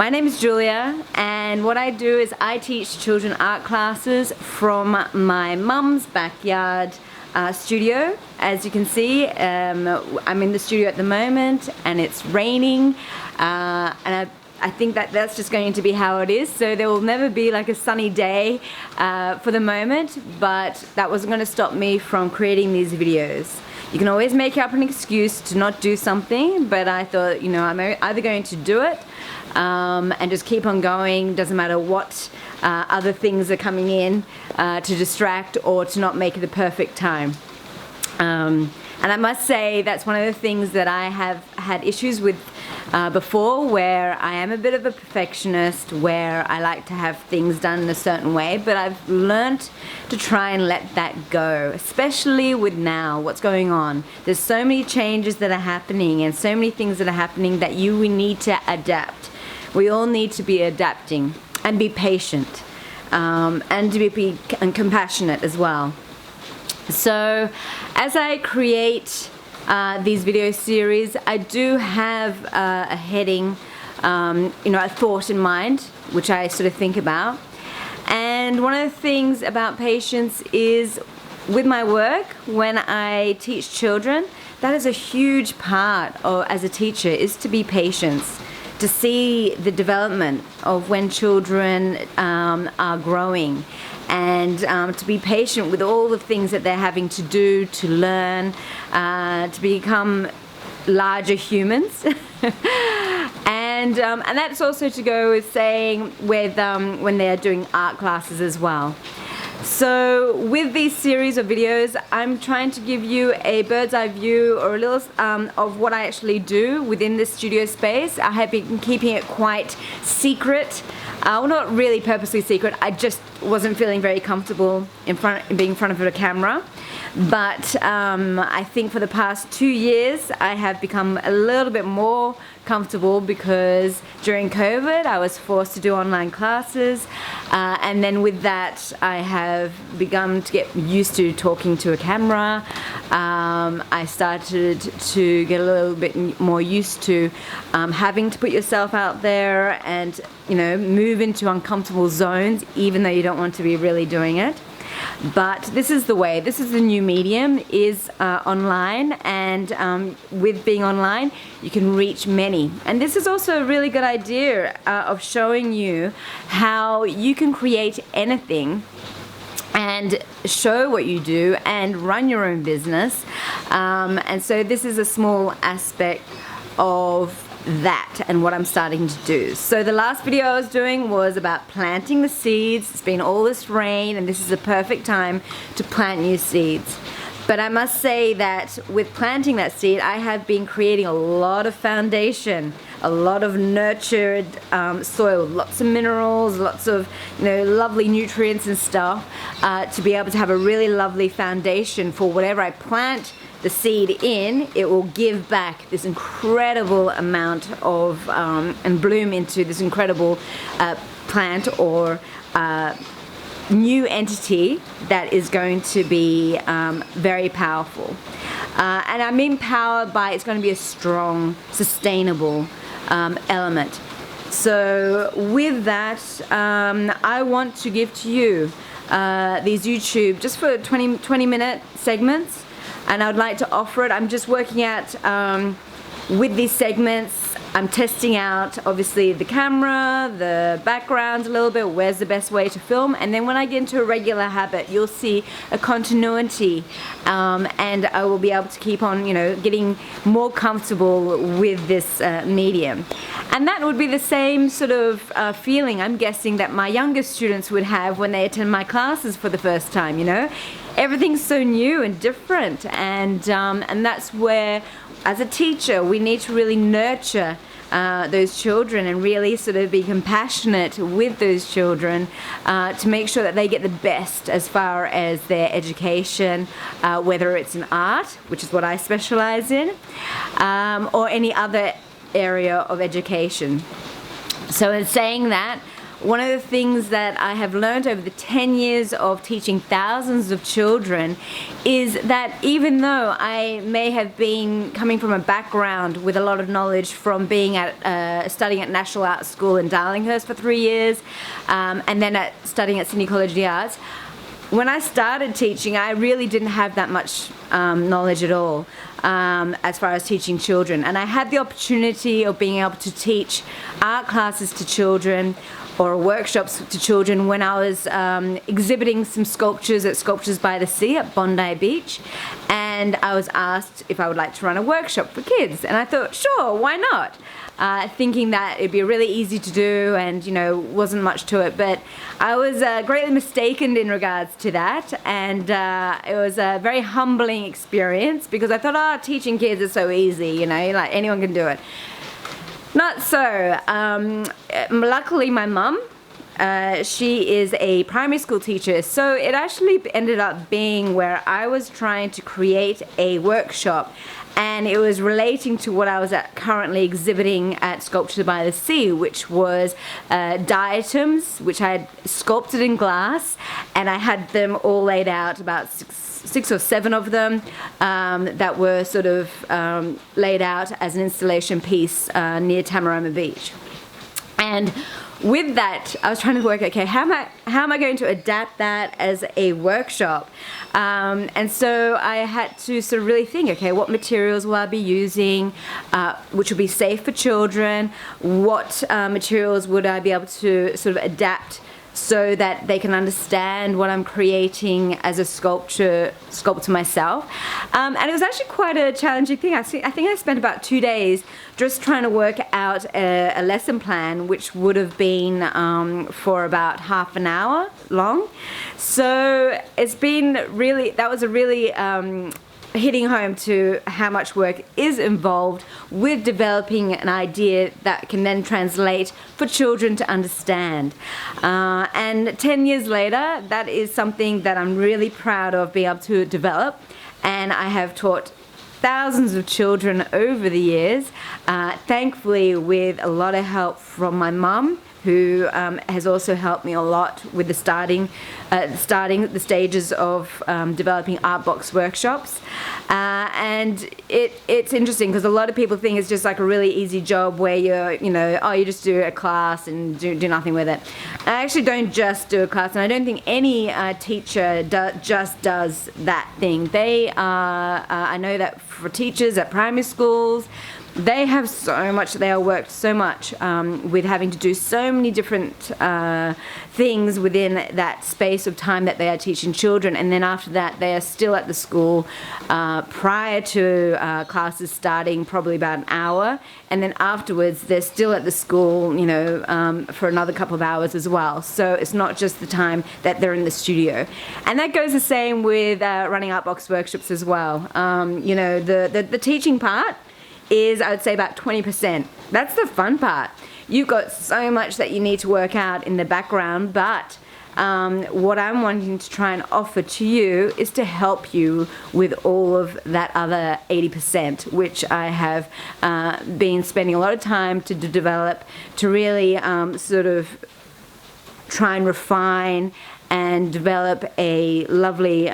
My name is Julia, and what I do is I teach children art classes from my mum's backyard studio. As you can see, I'm in the studio at the moment and it's raining, and I think that's just going to be how it is. So there will never be like a sunny day for the moment, but that wasn't going to stop me from creating these videos. You can always make up an excuse to not do something, but I thought, you know, I'm either going to do it and just keep on going, doesn't matter what other things are coming in to distract or to not make it the perfect time. And I must say that's one of the things that I have had issues with before, where I am a bit of a perfectionist, where I like to have things done in a certain way, but I've learnt to try and let that go, especially with now what's going on. There's so many changes that are happening and so many things that are happening that we need to adapt. We all need to be adapting and be patient, and to be compassionate as well. So as I create these video series, I do have a heading, you know, a thought in mind, which I sort of think about. And one of the things about patience is, with my work, when I teach children, that is a huge part of, as a teacher, is to be patient, to see the development of when children are growing, and to be patient with all the things that they're having to do to learn, to become larger humans. And that's also to go with saying with when they're doing art classes as well. So with these series of videos, I'm trying to give you a bird's eye view, or a little of what I actually do within this studio space. I have been keeping it quite secret. Well, not really purposely secret, I just wasn't feeling very comfortable being in front of a camera. But I think for the past 2 years I have become a little bit more comfortable, because during COVID I was forced to do online classes, and then with that I have begun to get used to talking to a camera. I started to get a little bit more used to having to put yourself out there and, you know, move into uncomfortable zones even though you don't want to be really doing it. But this is the way, this is the new medium, is online, and with being online you can reach many. And this is also a really good idea of showing you how you can create anything and show what you do and run your own business, and so this is a small aspect of that and what I'm starting to do. So the last video I was doing was about planting the seeds. It's been all this rain and this is a perfect time to plant new seeds. But I must say that with planting that seed, I have been creating a lot of foundation, a lot of nurtured soil, lots of minerals, lots of, you know, lovely nutrients and stuff, to be able to have a really lovely foundation for whatever I plant the seed in. It will give back this incredible amount of and bloom into this incredible plant or new entity that is going to be very powerful. And I mean power by, it's going to be a strong, sustainable element. So with that, I want to give to you these YouTube, just for 20-minute segments, and I would like to offer it. I'm just working out with these segments, I'm testing out obviously the camera, the background a little bit, where's the best way to film, and then when I get into a regular habit you'll see a continuity, and I will be able to keep on, you know, getting more comfortable with this medium. And that would be the same sort of feeling, I'm guessing, that my younger students would have when they attend my classes for the first time, you know. Everything's so new and different, and that's where, as a teacher, we need to really nurture those children and really sort of be compassionate with those children, to make sure that they get the best as far as their education, whether it's in art, which is what I specialize in, or any other area of education. So in saying that, one of the things that I have learned over the 10 years of teaching thousands of children is that even though I may have been coming from a background with a lot of knowledge from being studying at National Art School in Darlinghurst for 3 years, and then studying at Sydney College of the Arts, when I started teaching, I really didn't have that much knowledge at all as far as teaching children. And I had the opportunity of being able to teach art classes to children or workshops to children when I was exhibiting some sculptures at Sculptures by the Sea at Bondi Beach. And I was asked if I would like to run a workshop for kids. And I thought, sure, why not? Thinking that it'd be really easy to do and, wasn't much to it. But I was greatly mistaken in regards to that. And it was a very humbling experience because I thought, teaching kids is so easy, like anyone can do it. Not so. Luckily, my mum, she is a primary school teacher, so it actually ended up being where I was trying to create a workshop, and it was relating to what I was currently exhibiting at Sculpture by the Sea, which was diatoms, which I had sculpted in glass, and I had them all laid out, about six or seven of them, that were sort of laid out as an installation piece near Tamarama Beach. And with that, I was trying to work, okay, how am I going to adapt that as a workshop? And so I had to sort of really think, okay, what materials will I be using, which will be safe for children? What materials would I be able to sort of adapt so that they can understand what I'm creating as a sculptor myself. And it was actually quite a challenging thing. I think I spent about 2 days just trying to work out a lesson plan, which would have been for about half an hour long. So it's been really, that was a really hitting home to how much work is involved with developing an idea that can then translate for children to understand. And 10 years later, that is something that I'm really proud of being able to develop, and I have taught thousands of children over the years, thankfully with a lot of help from my mum, who has also helped me a lot with the starting the stages of developing art box workshops. And it's interesting because a lot of people think it's just like a really easy job where you just do a class and do nothing with it. I actually don't just do a class, and I don't think any teacher just does that thing. They are, I know that for teachers at primary schools, they have so much, they are worked so much with having to do so many different things within that space of time that they are teaching children, and then after that they are still at the school prior to classes starting probably about an hour, and then afterwards they're still at the school for another couple of hours as well. So it's not just the time that they're in the studio, and that goes the same with running art box workshops as well. The teaching part is, I would say, about 20%. That's the fun part. You've got so much that you need to work out in the background, but what I'm wanting to try and offer to you is to help you with all of that other 80%, which I have been spending a lot of time to develop, to really sort of try and refine and develop a lovely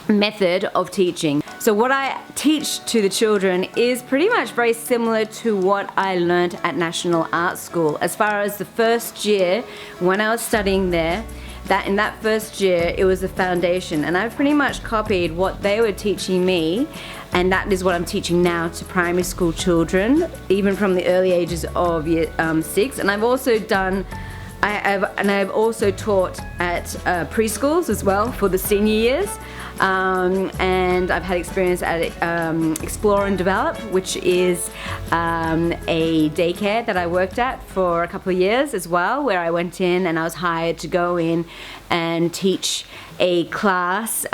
method of teaching. So what I teach to the children is pretty much very similar to what I learnt at National Art School. As far as the first year, when I was studying there, that in that first year it was the foundation, and I've pretty much copied what they were teaching me, and that is what I'm teaching now to primary school children, even from the early ages of year 6. And I've also done I've also taught at preschools as well for the senior years, and I've had experience at Explore and Develop, which is a daycare that I worked at for a couple of years as well, where I went in and I was hired to go in and teach a class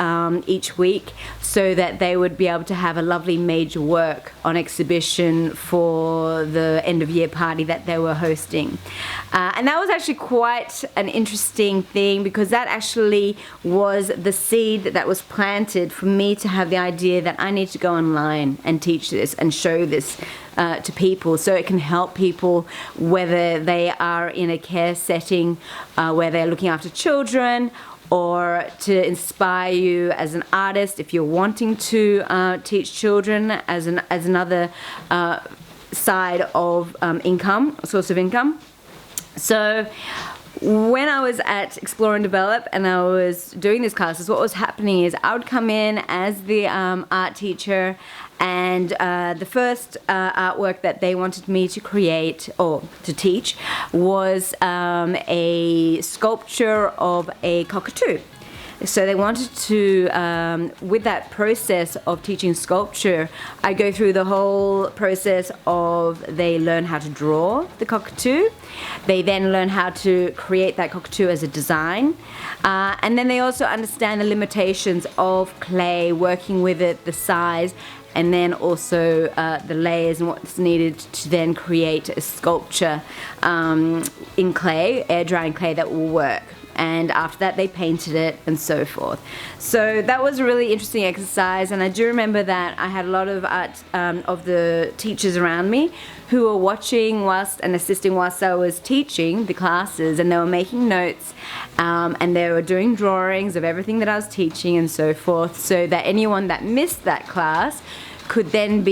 each week so that they would be able to have a lovely major work on exhibition for the end of year party that they were hosting. And that was actually quite an interesting thing, because that actually was the seed that was planted for me to have the idea that I need to go online and teach this and show this to people, so it can help people whether they are in a care setting where they're looking after children, or to inspire you as an artist if you're wanting to teach children as another side of source of income. So when I was at Explore and Develop and I was doing these classes, what was happening is I would come in as the art teacher, and the first artwork that they wanted me to create or to teach was a sculpture of a cockatoo. So they wanted to, with that process of teaching sculpture, I go through the whole process of they learn how to draw the cockatoo. They then learn how to create that cockatoo as a design. And then they also understand the limitations of clay, working with it, the size, and then also the layers and what's needed to then create a sculpture in clay, air drying clay that will work. And after that they painted it and so forth. So that was a really interesting exercise, and I do remember that I had a lot of art of the teachers around me who were watching and assisting whilst I was teaching the classes, and they were making notes and they were doing drawings of everything that I was teaching and so forth, so that anyone that missed that class could then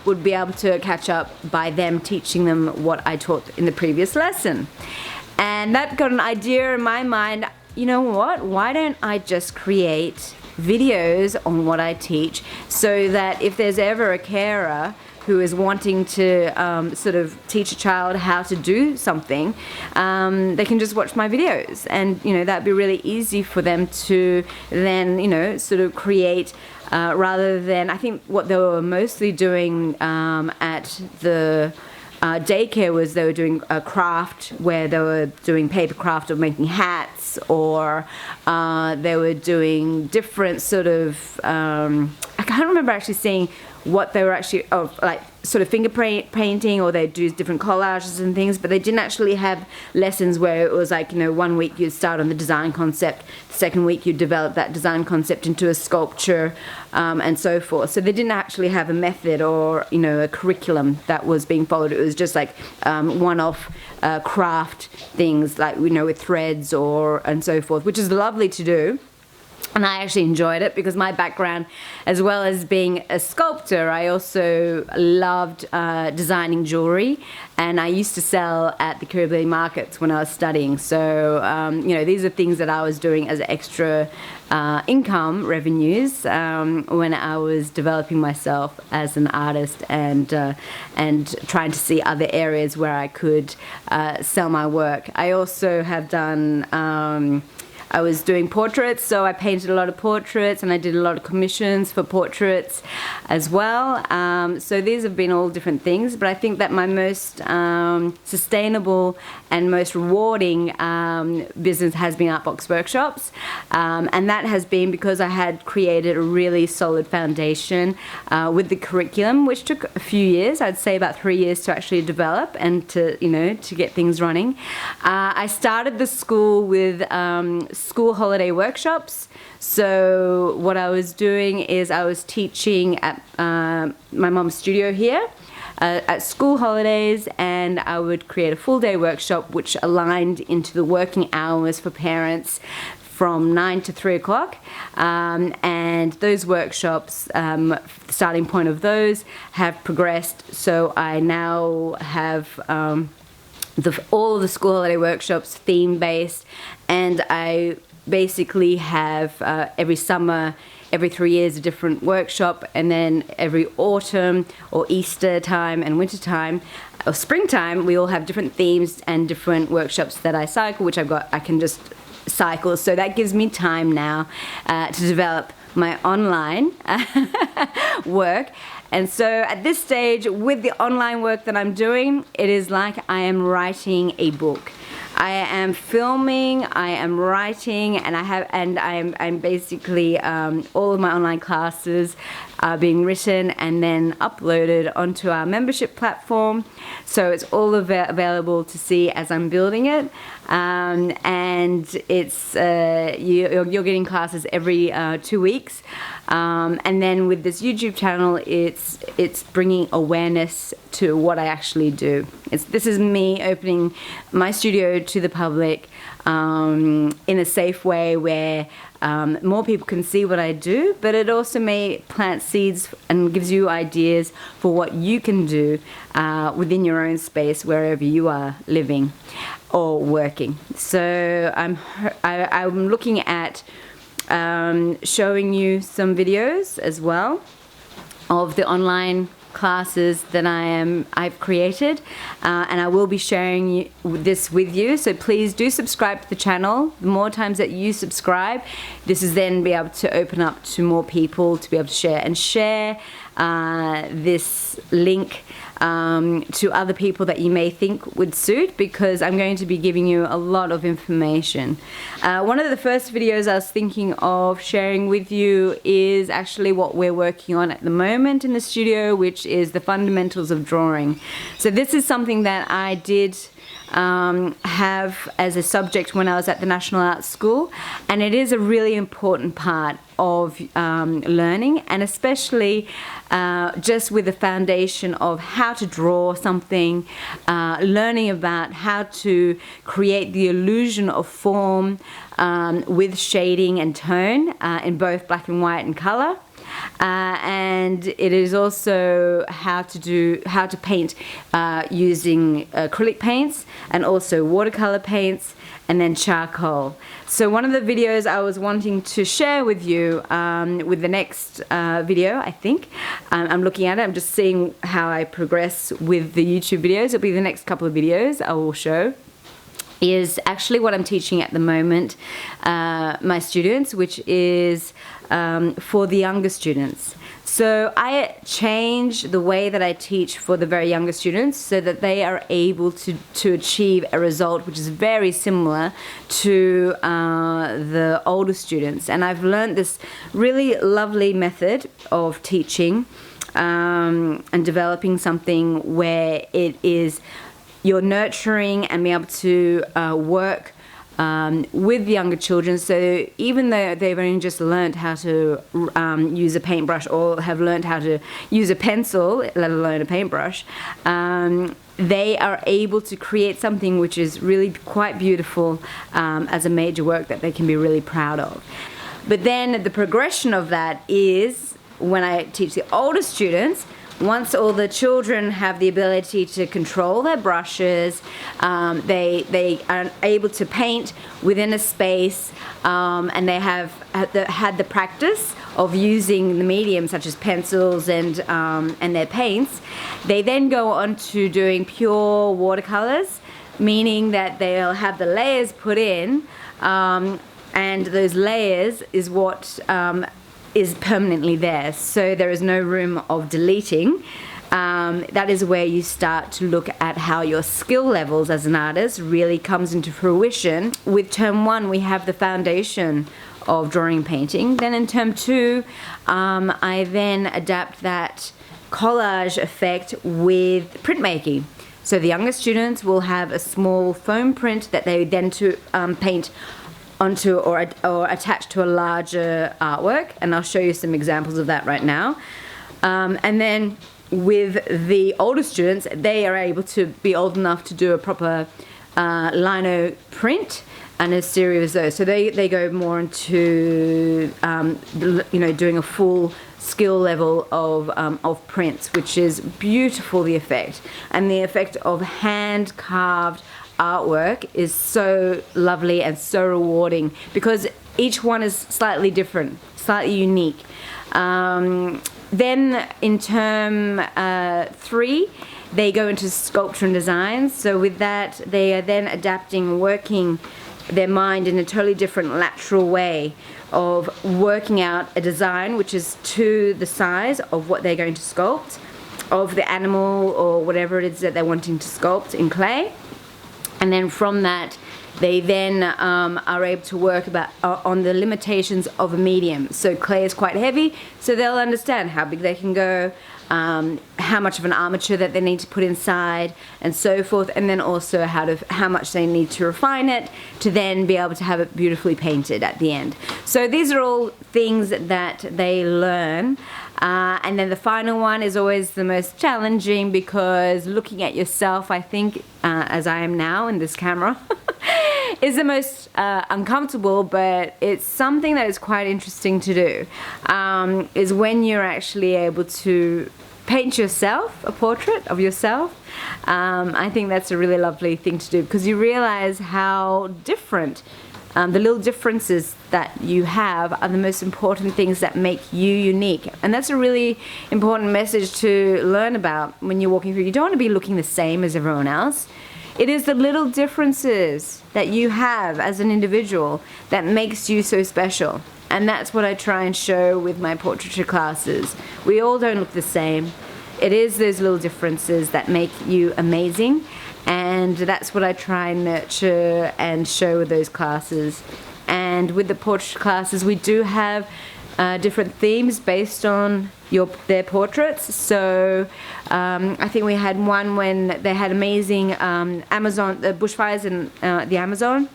would be able to catch up by them teaching them what I taught in the previous lesson. And that got an idea in my mind, you know what, why don't I just create videos on what I teach, so that if there's ever a carer who is wanting to sort of teach a child how to do something, they can just watch my videos, and that'd be really easy for them to then sort of create, rather than, I think what they were mostly doing at the daycare was they were doing a craft where they were doing paper craft or making hats, or they were doing different sort of, I can't remember actually seeing what they were actually, like sort of finger painting, or they'd do different collages and things, but they didn't actually have lessons where it was like, 1 week you'd start on the design concept, the second week you'd develop that design concept into a sculpture, and so forth. So they didn't actually have a method or, a curriculum that was being followed. It was just like one-off craft things, like, with threads and so forth, which is lovely to do. And I actually enjoyed it, because my background, as well as being a sculptor, I also loved designing jewelry, and I used to sell at the Kirribilli markets when I was studying. So, these are things that I was doing as extra income revenues when I was developing myself as an artist, and trying to see other areas where I could sell my work. I also have done I was doing portraits, so I painted a lot of portraits, and I did a lot of commissions for portraits as well. So these have been all different things, but I think that my most sustainable and most rewarding business has been art box workshops, and that has been because I had created a really solid foundation with the curriculum, which took a few years. I'd say about 3 years to actually develop and to get things running. I started the school with school holiday workshops. So what I was doing is I was teaching at my mom's studio here at school holidays, and I would create a full day workshop which aligned into the working hours for parents from 9 to 3 o'clock, and those workshops, the starting point of those have progressed, so I now have all of the school holiday workshops theme-based, and I basically have every summer, every 3 years, a different workshop, and then every autumn or Easter time and winter time or springtime, we all have different themes and different workshops that I cycle, which I can just cycle. So that gives me time now to develop my online work. And so at this stage, with the online work that I'm doing, it is like I am writing a book. I am filming, I am writing, and I'm basically all of my online classes are being written and then uploaded onto our membership platform. So it's all available to see as I'm building it, and it's you're getting classes every 2 weeks, and then with this YouTube channel, it's bringing awareness to what I actually do. This is me opening my studio to the public in a safe way where more people can see what I do, but it also may plant seeds and gives you ideas for what you can do within your own space wherever you are living or working. So I'm looking at showing you some videos as well of the online classes that I've created, and I will be sharing this with you. So please do subscribe to the channel. The more times that you subscribe, this is then be able to open up to more people to be able to share this link to other people that you may think would suit, because I'm going to be giving you a lot of information. One of the first videos I was thinking of sharing with you is actually what we're working on at the moment in the studio, which is the fundamentals of drawing. So this is something that I did have as a subject when I was at the National Arts School, and it is a really important part of learning, and especially just with the foundation of how to draw something, learning about how to create the illusion of form with shading and tone in both black and white and color. And it is also how to paint using acrylic paints and also watercolor paints and then charcoal. So one of the videos I was wanting to share with you with the next video, I think, I'm looking at it, I'm just seeing how I progress with the YouTube videos. It'll be the next couple of videos I will show, is actually what I'm teaching at the moment, my students, which is for the younger students. So I change the way that I teach for the very younger students so that they are able to achieve a result which is very similar to the older students. And I've learned this really lovely method of teaching and developing something where it is you're nurturing and being able to work with younger children. So even though they've only just learned how to use a paintbrush or have learned how to use a pencil, let alone a paintbrush, they are able to create something which is really quite beautiful as a major work that they can be really proud of. But then the progression of that is when I teach the older students, once all the children have the ability to control their brushes, they are able to paint within a space, and they have had the practice of using the medium such as pencils and their paints. They then go on to doing pure watercolors, meaning that they'll have the layers put in, and those layers is what is permanently there, so there is no room of deleting. That is where you start to look at how your skill levels as an artist really comes into fruition. With term 1 we have the foundation of drawing and painting. Then in term 2 I then adapt that collage effect with printmaking. So the younger students will have a small foam print that they then paint onto or attach to a larger artwork, and I'll show you some examples of that right now. And then with the older students, they are able to be old enough to do a proper lino print and a series of those. So they go more into doing a full skill level of prints, which is beautiful, the effect. And the effect of hand carved artwork is so lovely and so rewarding because each one is slightly different, slightly unique. Then in term 3 they go into sculpture and design. So with that they are then adapting, working their mind in a totally different lateral way of working out a design which is to the size of what they're going to sculpt, of the animal or whatever it is that they're wanting to sculpt in clay. And then from that they then are able to work on the limitations of a medium. So clay is quite heavy, so they'll understand how big they can go, how much of an armature that they need to put inside, and so forth, and then also how much they need to refine it to then be able to have it beautifully painted at the end. So these are all things that they learn. And then the final one is always the most challenging, because looking at yourself, I think, as I am now in this camera, is the most uncomfortable, but it's something that is quite interesting to do, is when you're actually able to paint yourself, a portrait of yourself. I think that's a really lovely thing to do, because you realize how different the little differences that you have are the most important things that make you unique. And that's a really important message to learn about when you're walking through. You don't want to be looking the same as everyone else. It is the little differences that you have as an individual that makes you so special. And that's what I try and show with my portraiture classes. We all don't look the same. It is those little differences that make you amazing. And that's what I try and nurture and show with those classes. And with the portrait classes, we do have different themes based on their portraits. So I think we had one when they had amazing the bushfires in the Amazon.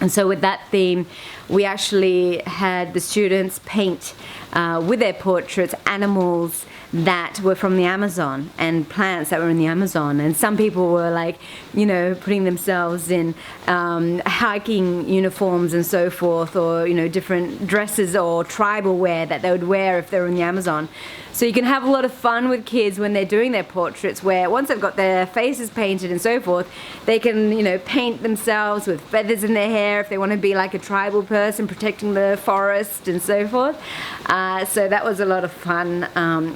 And so with that theme, we actually had the students paint with their portraits animals that were from the Amazon and plants that were in the Amazon. And some people were like, you know, putting themselves in hiking uniforms and so forth, or, you know, different dresses or tribal wear that they would wear if they were in the Amazon. So you can have a lot of fun with kids when they're doing their portraits, where once they've got their faces painted and so forth, they can, you know, paint themselves with feathers in their hair if they want to be like a tribal person protecting the forest and so forth. So that was a lot of fun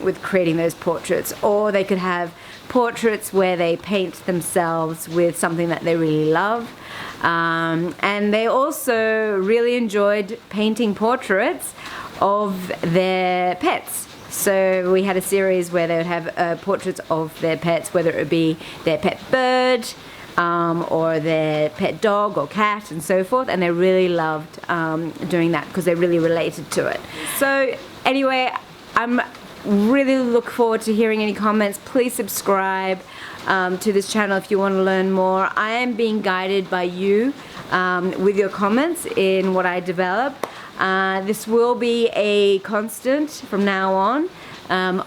with creating those portraits. Or they could have portraits where they paint themselves with something that they really love. And they also really enjoyed painting portraits of their pets. So we had a series where they would have portraits of their pets, whether it would be their pet bird, or their pet dog or cat and so forth, and they really loved doing that because they really related to it. So anyway, I'm really look forward to hearing any comments. Please subscribe to this channel if you want to learn more. I am being guided by you with your comments in what I develop. This will be a constant from now on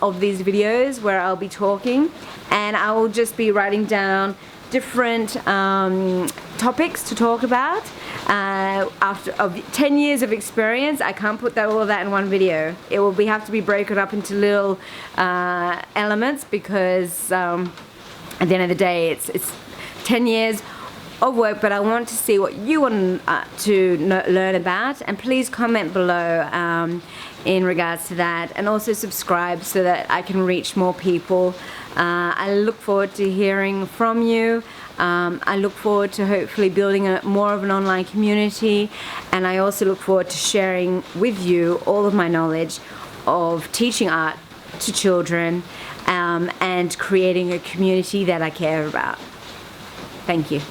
of these videos where I'll be talking, and I will just be writing down different topics to talk about. After 10 years of experience, I can't put all of that in one video. It will have to be broken up into little elements, because at the end of the day, it's 10 years of work, but I want to see what you want to learn about, and please comment below in regards to that, and also subscribe so that I can reach more people. I look forward to hearing from you. I look forward to hopefully building more of an online community, and I also look forward to sharing with you all of my knowledge of teaching art to children, and creating a community that I care about. Thank you.